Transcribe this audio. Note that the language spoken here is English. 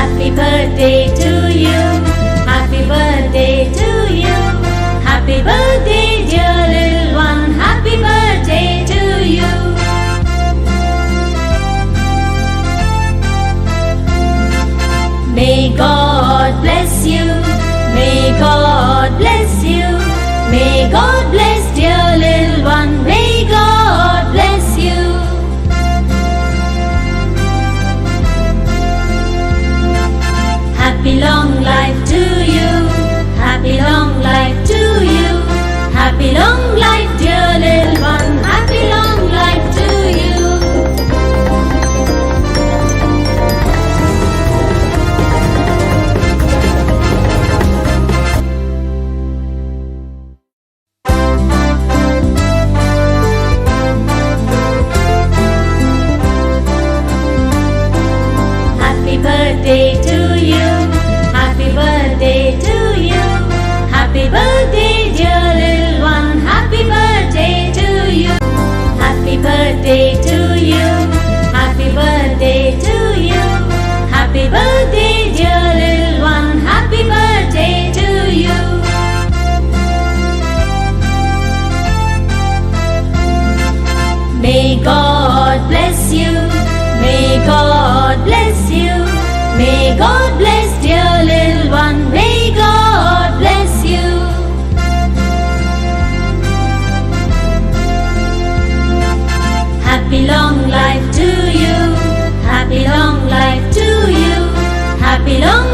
Happy birthday to you. Happy birthday to you. Happy birthday, dear little one. Happy birthday to you. May God bless you. May God bless you. May God bless dear little one. May God bless you. Happy long life to you. Happy long life to you. Happy long life, dear little one. Happy long life to you. Happy birthday to you. Happy birthday to you. Happy birthday, dear little one. Happy birthday to you. Happy birthday to you. Happy birthday to you. Happy birthday, dear little one. Happy birthday to you. May God bless you. May God bless you. May God bless dear little one. May God bless you. Happy long life to you. Happy long life to you. Happy long